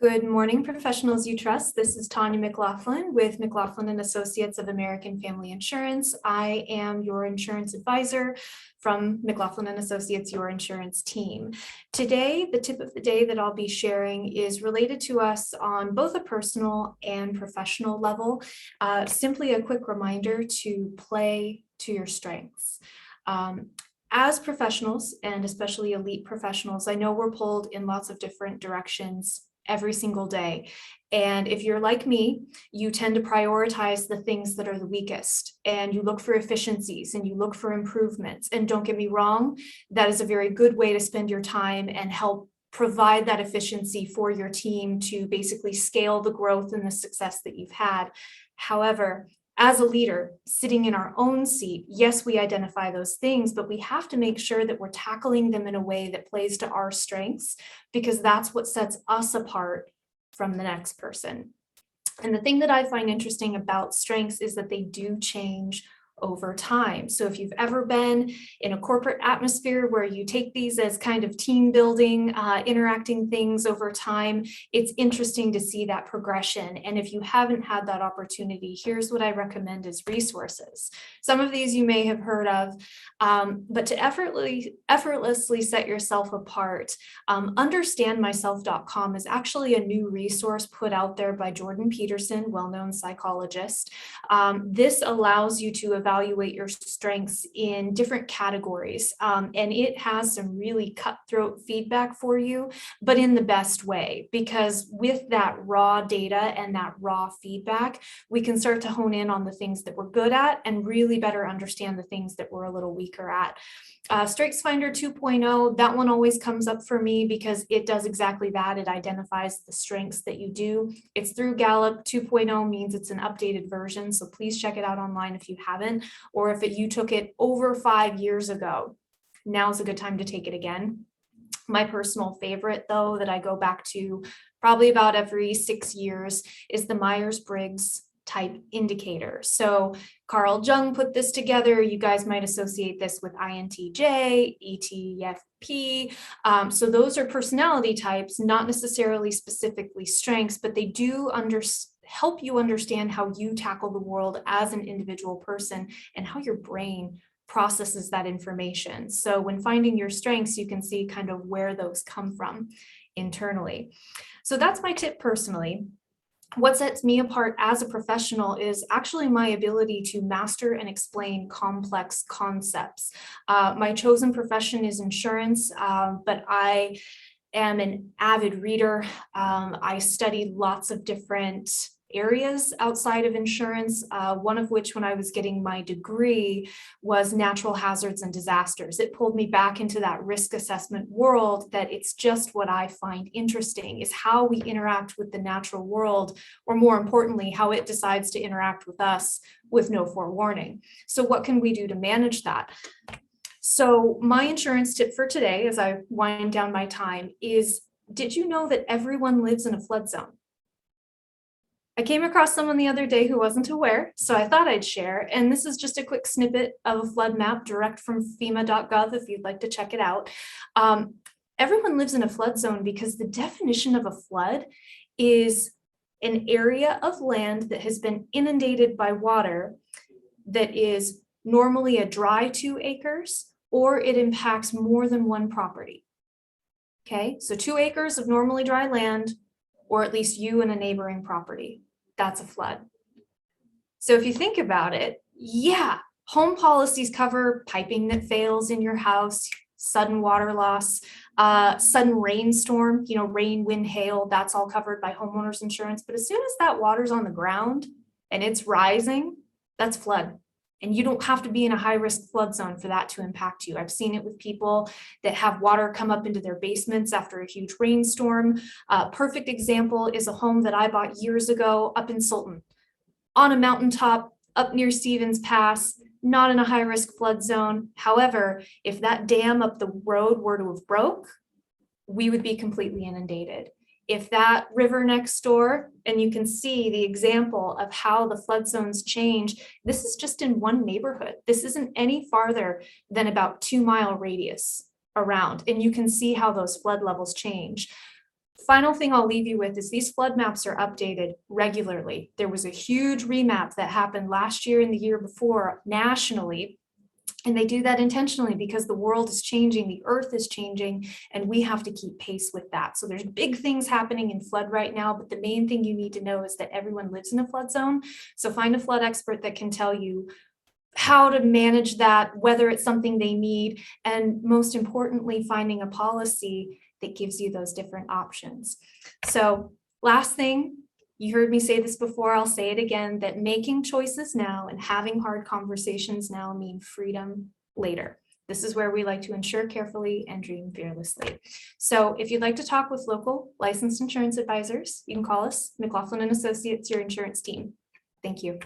Good morning, professionals you trust. This is Tania McLaughlin with McLaughlin and Associates of American Family Insurance. I am your insurance advisor from McLaughlin and Associates, your insurance team. Today, the tip of the day that I'll be sharing is related to us on both a personal and professional level. Simply a quick reminder to play to your strengths. As professionals, and especially elite professionals, I know we're pulled in lots of different directions every single day. And if you're like me, you tend to prioritize the things that are the weakest, and you look for efficiencies and you look for improvements. And don't get me wrong, that is a very good way to spend your time and help provide that efficiency for your team to basically scale the growth and the success that you've had. However, as a leader sitting in our own seat, yes, we identify those things, but we have to make sure that we're tackling them in a way that plays to our strengths, because that's what sets us apart from the next person. And the thing that I find interesting about strengths is that they do change over time. So if you've ever been in a corporate atmosphere where you take these as kind of team building, interacting things over time, it's interesting to see that progression. And if you haven't had that opportunity, here's what I recommend as resources. Some of these you may have heard of, but to effortlessly set yourself apart, understandmyself.com is actually a new resource put out there by Jordan Peterson, well-known psychologist. This allows you to evaluate your strengths in different categories. And it has some really cutthroat feedback for you, but in the best way, because with that raw data and that raw feedback, we can start to hone in on the things that we're good at and really better understand the things that we're a little weaker at. StrengthsFinder 2.0, that one always comes up for me because it does exactly that. It identifies the strengths that you do. It's through Gallup. 2.0 means it's an updated version, so please check it out online if you haven't, or if you took it over 5 years ago, now's a good time to take it again. My personal favorite, though, that I go back to probably about every 6 years is the Myers-Briggs type indicator. So Carl Jung put this together. You guys might associate this with INTJ, ETFP. So those are personality types, not necessarily specifically strengths, but they do help you understand how you tackle the world as an individual person and how your brain processes that information. So when finding your strengths, you can see kind of where those come from internally. So that's my tip personally. What sets me apart as a professional is actually my ability to master and explain complex concepts. My chosen profession is insurance, but I am an avid reader. I studied lots of different areas outside of insurance, one of which when I was getting my degree was natural hazards and disasters. It pulled me back into that risk assessment world that it's just what I find interesting is how we interact with the natural world, or more importantly, how it decides to interact with us with no forewarning. So what can we do to manage that? So my insurance tip for today, as I wind down my time, is did you know that everyone lives in a flood zone? I came across someone the other day who wasn't aware, so I thought I'd share. And this is just a quick snippet of a flood map direct from FEMA.gov if you'd like to check it out. Everyone lives in a flood zone because the definition of a flood is an area of land that has been inundated by water that is normally a dry 2 acres, or it impacts more than one property. Okay, so 2 acres of normally dry land, or at least you and a neighboring property. That's a flood. So if you think about it, yeah, home policies cover piping that fails in your house, sudden water loss, sudden rainstorm, rain, wind, hail, that's all covered by homeowners insurance. But as soon as that water's on the ground and it's rising, that's flood. And you don't have to be in a high-risk flood zone for that to impact you. I've seen it with people that have water come up into their basements after a huge rainstorm. Perfect example is a home that I bought years ago up in Sultan, on a mountaintop up near Stevens Pass, not in a high-risk flood zone. However, if that dam up the road were to have broke, we would be completely inundated. If that river next door, and you can see the example of how the flood zones change, this is just in one neighborhood. This isn't any farther than about 2-mile radius around, and you can see how those flood levels change. Final thing I'll leave you with is these flood maps are updated regularly. There was a huge remap that happened last year and the year before nationally. And they do that intentionally because the world is changing, the earth is changing, and we have to keep pace with that. So there's big things happening in flood right now, but the main thing you need to know is that everyone lives in a flood zone. So find a flood expert that can tell you how to manage that, whether it's something they need, and most importantly, finding a policy that gives you those different options. So last thing, you heard me say this before, I'll say it again, that making choices now and having hard conversations now mean freedom later. This is where we like to insure carefully and dream fearlessly. So if you'd like to talk with local licensed insurance advisors, you can call us, McLaughlin and Associates, your insurance team. Thank you.